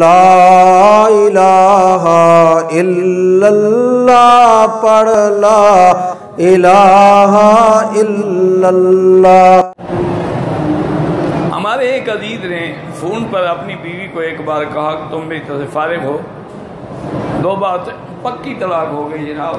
لا الہ الا اللہ پڑھ لا الہ الا اللہ۔ ہمارے ایک عزیز نے فون پر اپنی بیوی کو ایک بار کہا کہ تم میری طرف سے فارغ ہو، دو بات پکی طلاق ہو گئی جناب۔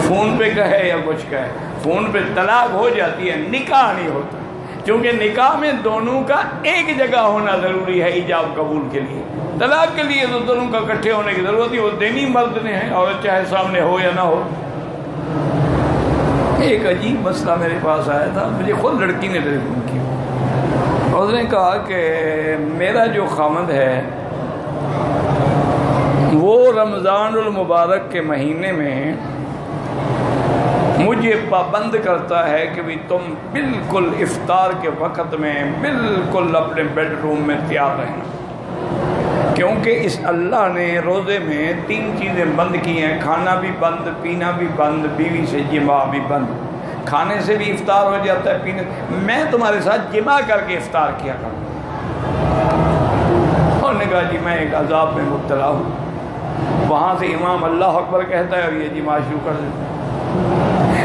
فون پہ کہے یا کچھ کہے، فون پہ طلاق ہو جاتی ہے، نکاح نہیں ہوتا، کیونکہ نکاح میں دونوں کا ایک جگہ ہونا ضروری ہے ایجاب قبول کے لیے۔ طلاق کے لیے تو دونوں کا اکٹھے ہونے کی ضرورت ہے، وہ دینی مرد نے ہے، عورت چاہے سامنے ہو یا نہ ہو۔ ایک عجیب مسئلہ میرے پاس آیا تھا، مجھے خود لڑکی نے ٹیلی فون کیا، اس نے کہا کہ میرا جو خامد ہے وہ رمضان المبارک کے مہینے میں مجھے پابند کرتا ہے کہ بھی تم بالکل افطار کے وقت میں بالکل اپنے بیڈ روم میں تیار رہنا، کیونکہ اس اللہ نے روزے میں 3 چیزیں بند کی ہیں، کھانا بھی بند، پینا بھی بند، بیوی سے جماع بھی بند۔ کھانے سے بھی افطار ہو جاتا ہے، پینے میں تمہارے ساتھ جماع کر کے افطار کیا کروں۔ انہوں نے کہا جی میں ایک عذاب میں مبتلا ہوں، وہاں سے امام اللہ اکبر کہتا ہے اور یہ جماع شروع کر دیتا ہے۔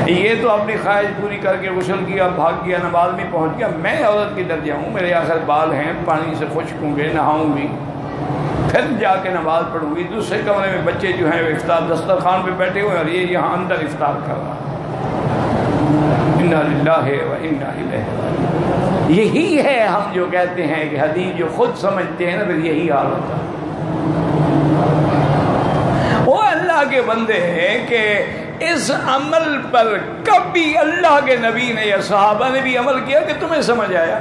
یہ تو اپنی خواہش پوری کر کے غسل کیا، بھاگ گیا، نماز میں پہنچ گیا۔ میں عورت کی درجہ ہوں، میرے آخر بال ہیں، پانی سے خشک ہوں گے، نہاؤں گی، پھر جا کے نماز پڑھوں گی۔ دوسرے کمرے میں بچے جو ہیں وہ افطار دسترخوان پہ بیٹھے ہوئے اور یہ یہاں اندر افطار کر رہا ہے۔ انا للہ و انا الیہ راجعون۔ یہی ہے ہم جو کہتے ہیں کہ حدیث جو خود سمجھتے ہیں نا، پھر یہی حال ہوتا ہے۔ وہ اللہ کے بندے ہیں کہ اس عمل پر کبھی اللہ کے نبی نے یا صحابہ نے بھی عمل کیا کہ تمہیں سمجھ آیا؟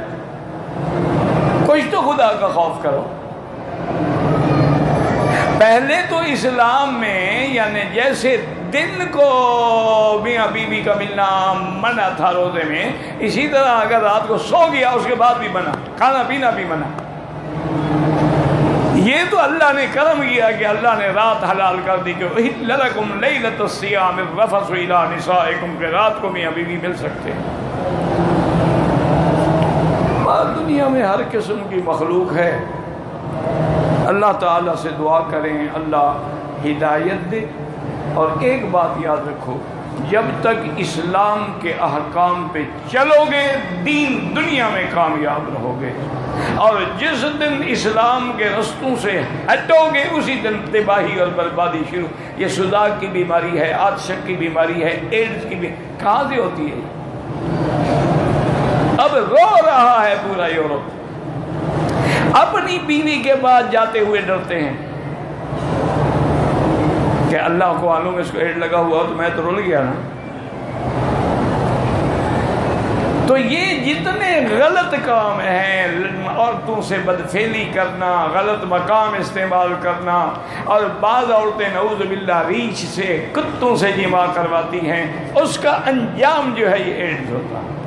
کچھ تو خدا کا خوف کرو۔ پہلے تو اسلام میں یعنی جیسے دن کو میاں بیوی کا ملنا منع تھا روزے میں، اسی طرح اگر رات کو سو گیا اس کے بعد بھی منع، کھانا پینا بھی منع۔ یہ تو اللہ نے کرم کیا کہ اللہ نے رات حلال کر دی کہ احل لکم لیلۃ الصیام الرفث الی نسائکم، کہ رات کو میاں بیوی مل سکتے ہیں۔ دنیا میں ہر قسم کی مخلوق ہے، اللہ تعالیٰ سے دعا کریں اللہ ہدایت دے۔ اور ایک بات یاد رکھو، جب تک اسلام کے احکام پہ چلو گے دین دنیا میں کامیاب رہو گے، اور جس دن اسلام کے رستوں سے ہٹو گے اسی دن تباہی اور بربادی شروع۔ یہ سوزاک کی بیماری ہے، آتشک کی بیماری ہے، ایڈز کی بیماری کہاں سے ہوتی ہے؟ اب رو رہا ہے پورا یورپ، اپنی بیوی کے بعد جاتے ہوئے ڈرتے ہیں کہ اللہ کو معلوم اس کو ایڈ لگا ہوا تو میں تو رول گیا نا۔ تو یہ جتنے غلط کام ہیں، عورتوں سے بدفعلی کرنا، غلط مقام استعمال کرنا، اور بعض عورتیں نعوذ باللہ ریچھ سے، کتوں سے جماع کرواتی ہیں، اس کا انجام جو ہے یہ ایڈز ہوتا ہے۔